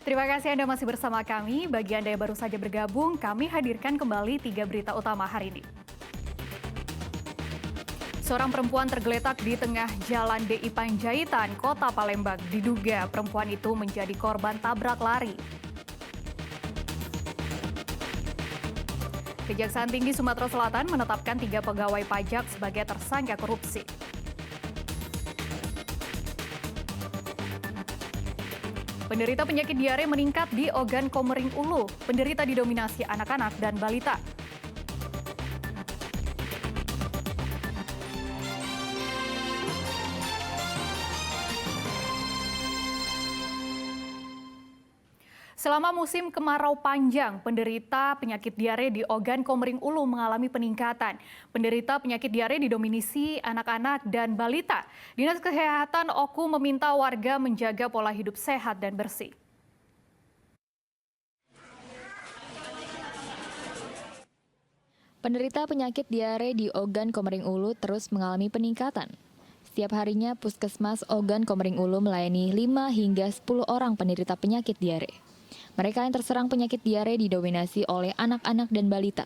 Terima kasih Anda masih bersama kami. Bagi Anda yang baru saja bergabung, kami hadirkan kembali 3 berita utama hari ini. Seorang perempuan tergeletak di tengah Jalan DI Panjaitan, Kota Palembang. Diduga perempuan itu menjadi korban tabrak lari. Kejaksaan Tinggi Sumatera Selatan menetapkan 3 pegawai pajak sebagai tersangka korupsi. Penderita penyakit diare meningkat di Ogan Komering Ulu. Penderita didominasi anak-anak dan balita. Selama musim kemarau panjang, penderita penyakit diare di Ogan Komering Ulu mengalami peningkatan. Penderita penyakit diare didominasi anak-anak dan balita. Dinas Kesehatan Oku meminta warga menjaga pola hidup sehat dan bersih. Penderita penyakit diare di Ogan Komering Ulu terus mengalami peningkatan. Setiap harinya Puskesmas Ogan Komering Ulu melayani 5 hingga 10 orang penderita penyakit diare. Mereka yang terserang penyakit diare didominasi oleh anak-anak dan balita.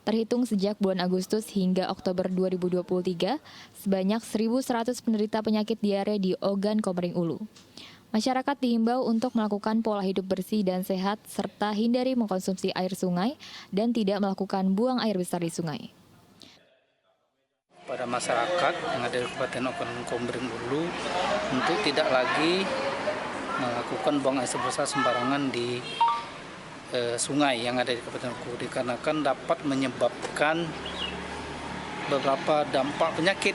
Terhitung sejak bulan Agustus hingga Oktober 2023, sebanyak 1.100 penderita penyakit diare di Ogan Komering Ulu. Masyarakat diimbau untuk melakukan pola hidup bersih dan sehat serta hindari mengkonsumsi air sungai dan tidak melakukan buang air besar di sungai. Pada masyarakat yang ada di Kabupaten Ogan Komering Ulu untuk tidak lagi melakukan buang air besar sembarangan di sungai yang ada di Kabupaten Ogan, dikarenakan dapat menyebabkan beberapa dampak penyakit,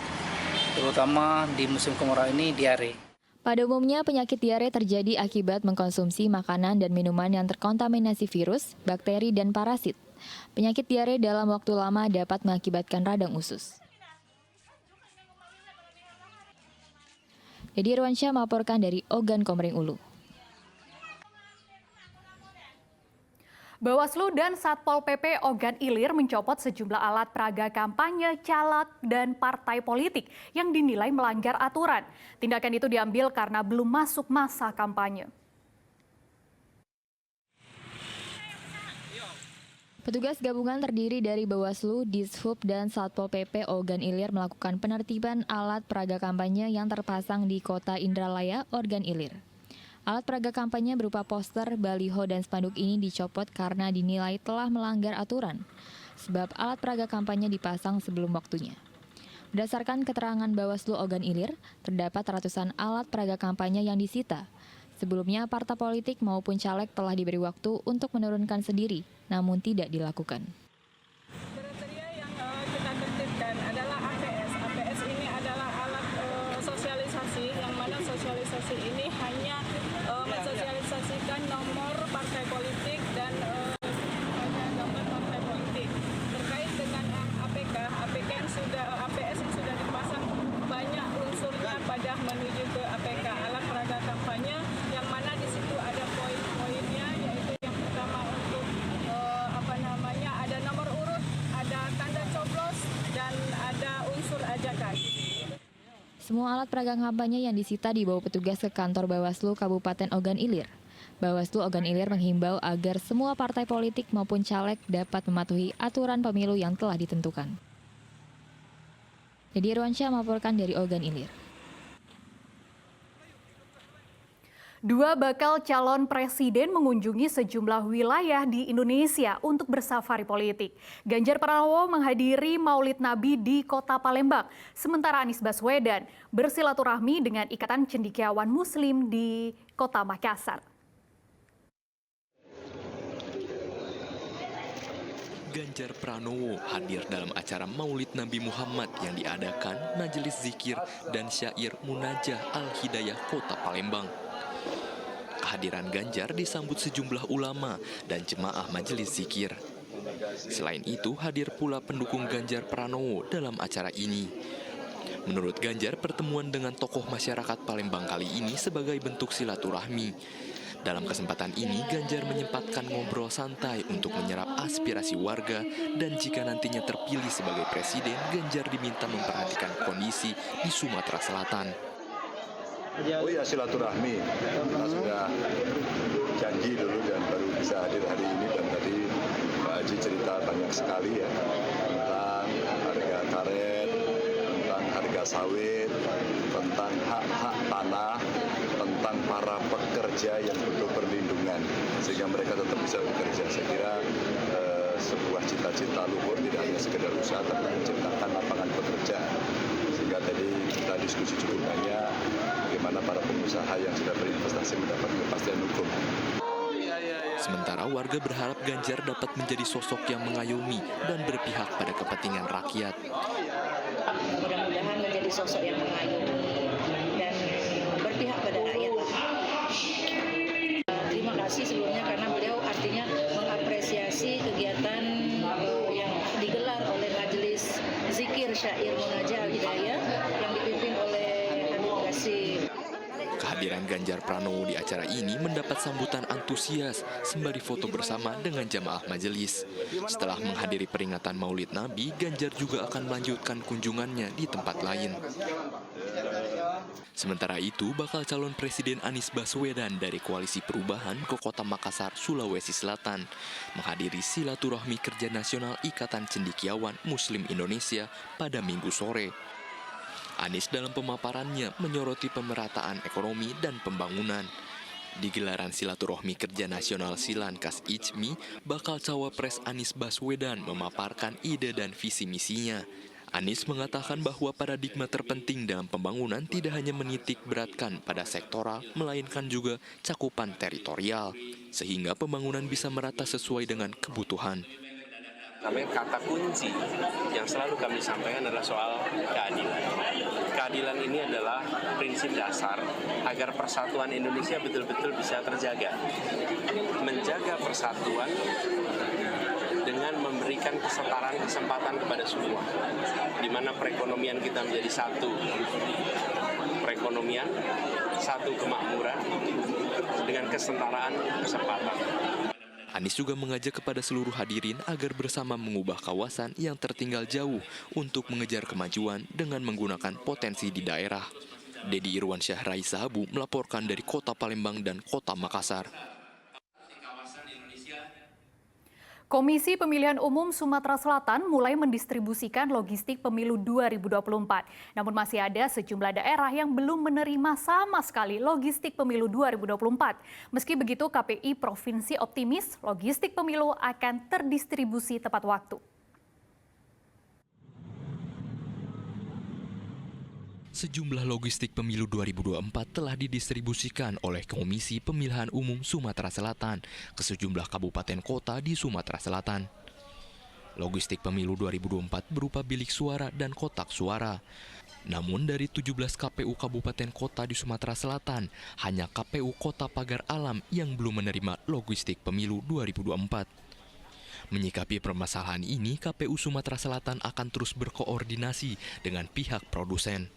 terutama di musim kemarau ini diare. Pada umumnya penyakit diare terjadi akibat mengkonsumsi makanan dan minuman yang terkontaminasi virus, bakteri, dan parasit. Penyakit diare dalam waktu lama dapat mengakibatkan radang usus. Dedi Irwansyah melaporkan dari Ogan Komering Ulu. Bawaslu dan Satpol PP Ogan Ilir mencopot sejumlah alat peraga kampanye, caleg, dan partai politik yang dinilai melanggar aturan. Tindakan itu diambil karena belum masuk masa kampanye. Petugas gabungan terdiri dari Bawaslu, Dishub, dan Satpol PP Ogan Ilir melakukan penertiban alat peraga kampanye yang terpasang di Kota Indralaya, Ogan Ilir. Alat peraga kampanye berupa poster, baliho, dan spanduk ini dicopot karena dinilai telah melanggar aturan, sebab alat peraga kampanye dipasang sebelum waktunya. Berdasarkan keterangan Bawaslu Ogan Ilir, terdapat ratusan alat peraga kampanye yang disita. Sebelumnya, partai politik maupun caleg telah diberi waktu untuk menurunkan sendiri, namun tidak dilakukan. Kriteria yang kita tertibkan adalah APS. APS ini adalah alat sosialisasi, yang mana sosialisasi ini hanya mensosialisasikan nomor partai politik dan gambar partai politik. Terkait dengan APK, APS yang sudah dipasang banyak unsurnya pada menuju ke APK, alat peraga kampanye, yang mana di situ ada poin-poinnya, yaitu yang pertama untuk ada nomor urut, ada tanda coblos, dan ada unsur ajakan. Semua alat peraga kampanye yang disita dibawa petugas ke kantor Bawaslu Kabupaten Ogan Ilir. Bawaslu Ogan Ilir menghimbau agar semua partai politik maupun caleg dapat mematuhi aturan pemilu yang telah ditentukan. Dedi Irwansyah melaporkan dari Ogan Ilir. 2 bakal calon presiden mengunjungi sejumlah wilayah di Indonesia untuk bersafari politik. Ganjar Pranowo menghadiri Maulid Nabi di Kota Palembang, sementara Anies Baswedan bersilaturahmi dengan Ikatan Cendekiawan Muslim di Kota Makassar. Ganjar Pranowo hadir dalam acara Maulid Nabi Muhammad yang diadakan Majelis Zikir dan Syair Munajah Al-Hidayah Kota Palembang. Kehadiran Ganjar disambut sejumlah ulama dan jemaah majelis zikir. Selain itu, hadir pula pendukung Ganjar Pranowo dalam acara ini. Menurut Ganjar, pertemuan dengan tokoh masyarakat Palembang kali ini sebagai bentuk silaturahmi. Dalam kesempatan ini, Ganjar menyempatkan ngobrol santai untuk menyerap aspirasi warga, dan jika nantinya terpilih sebagai presiden, Ganjar diminta memperhatikan kondisi di Sumatera Selatan. Oh iya, silaturahmi. Kita sudah janji dulu dan baru bisa hadir hari ini, dan tadi Pak Haji cerita banyak sekali ya tentang harga karet, tentang harga sawit, tentang hak-hak tanah, tentang para pekerja yang butuh perlindungan sehingga mereka tetap bisa bekerja. Saya kira sebuah cita-cita luhur tidak hanya sekedar usaha tapi menciptakan lapangan pekerjaan. Sehingga tadi kita diskusi cukup banyak bagaimana para pengusaha yang sudah berinvestasi mendapat kepastian hukum. Sementara warga berharap Ganjar dapat menjadi sosok yang mengayomi dan berpihak pada kepentingan rakyat. Mudah-mudahan menjadi sosok yang mengayomi dan berpihak pada rakyat. Terima kasih sebelumnya karena beliau artinya mengapresiasi kegiatan yang digelar oleh Majelis Zikir Syair Munajah Al-Hidayah yang dipimpin oleh Habib Qasim. Kehadiran Ganjar Pranowo di acara ini mendapat sambutan antusias sembari foto bersama dengan jamaah majelis. Setelah menghadiri peringatan Maulid Nabi, Ganjar juga akan melanjutkan kunjungannya di tempat lain. Sementara itu, bakal calon Presiden Anies Baswedan dari Koalisi Perubahan ke Kota Makassar, Sulawesi Selatan, menghadiri silaturahmi kerja nasional Ikatan Cendekiawan Muslim Indonesia pada Minggu sore. Anies dalam pemaparannya menyoroti pemerataan ekonomi dan pembangunan. Di gelaran silaturahmi kerja nasional Silankas ICMI, bakal cawapres Anies Baswedan memaparkan ide dan visi misinya. Anies mengatakan bahwa paradigma terpenting dalam pembangunan tidak hanya menitik beratkan pada sektoral, melainkan juga cakupan teritorial, sehingga pembangunan bisa merata sesuai dengan kebutuhan. Tapi kata kunci yang selalu kami sampaikan adalah soal keadilan. Keadilan ini adalah prinsip dasar agar persatuan Indonesia betul-betul bisa terjaga. Menjaga persatuan dengan memberikan kesetaraan kesempatan kepada semua, di mana perekonomian kita menjadi satu perekonomian, satu kemakmuran dengan kesetaraan kesempatan. Anies juga mengajak kepada seluruh hadirin agar bersama mengubah kawasan yang tertinggal jauh untuk mengejar kemajuan dengan menggunakan potensi di daerah. Dedi Irwansyah Raisa Habu melaporkan dari Kota Palembang dan Kota Makassar. Komisi Pemilihan Umum Sumatera Selatan mulai mendistribusikan logistik pemilu 2024. Namun masih ada sejumlah daerah yang belum menerima sama sekali logistik pemilu 2024. Meski begitu, KPI Provinsi optimis logistik pemilu akan terdistribusi tepat waktu. Sejumlah logistik pemilu 2024 telah didistribusikan oleh Komisi Pemilihan Umum Sumatera Selatan ke sejumlah kabupaten kota di Sumatera Selatan. Logistik pemilu 2024 berupa bilik suara dan kotak suara. Namun dari 17 KPU kabupaten kota di Sumatera Selatan, hanya KPU Kota Pagar Alam yang belum menerima logistik pemilu 2024. Menyikapi permasalahan ini, KPU Sumatera Selatan akan terus berkoordinasi dengan pihak produsen.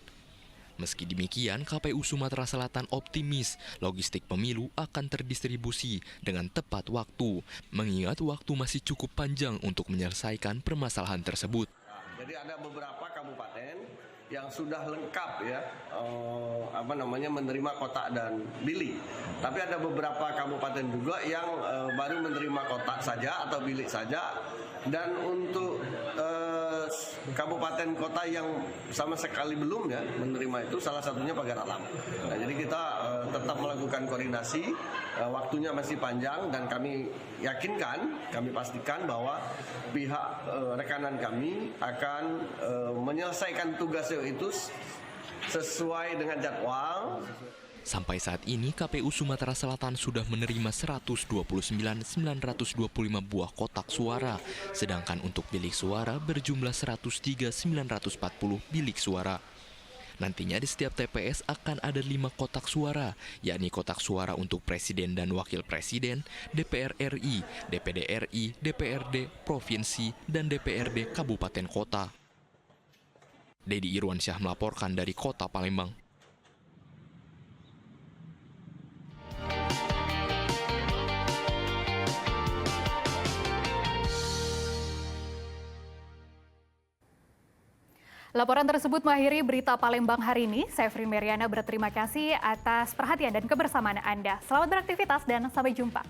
Meski demikian, KPU Sumatera Selatan optimis logistik pemilu akan terdistribusi dengan tepat waktu, mengingat waktu masih cukup panjang untuk menyelesaikan permasalahan tersebut. Jadi ada beberapa kabupaten yang sudah lengkap ya, menerima kotak dan bilik. Tapi ada beberapa kabupaten juga yang baru menerima kotak saja atau bilik saja. Dan untuk kabupaten kota yang sama sekali belum ya menerima itu, salah satunya Pagar Alam. Nah, jadi kita tetap melakukan koordinasi, waktunya masih panjang dan kami yakinkan, kami pastikan bahwa pihak rekanan kami akan menyelesaikan tugas itu sesuai dengan jadwal. Sampai saat ini, KPU Sumatera Selatan sudah menerima 129.925 buah kotak suara, sedangkan untuk bilik suara berjumlah 103.940 bilik suara. Nantinya di setiap TPS akan ada 5 kotak suara, yakni kotak suara untuk Presiden dan Wakil Presiden, DPR RI, DPD RI, DPRD Provinsi, dan DPRD Kabupaten Kota. Dedi Irwansyah melaporkan dari Kota Palembang. Laporan tersebut mengakhiri berita Palembang hari ini. Saya Frin Meriana berterima kasih atas perhatian dan kebersamaan Anda. Selamat beraktivitas dan sampai jumpa.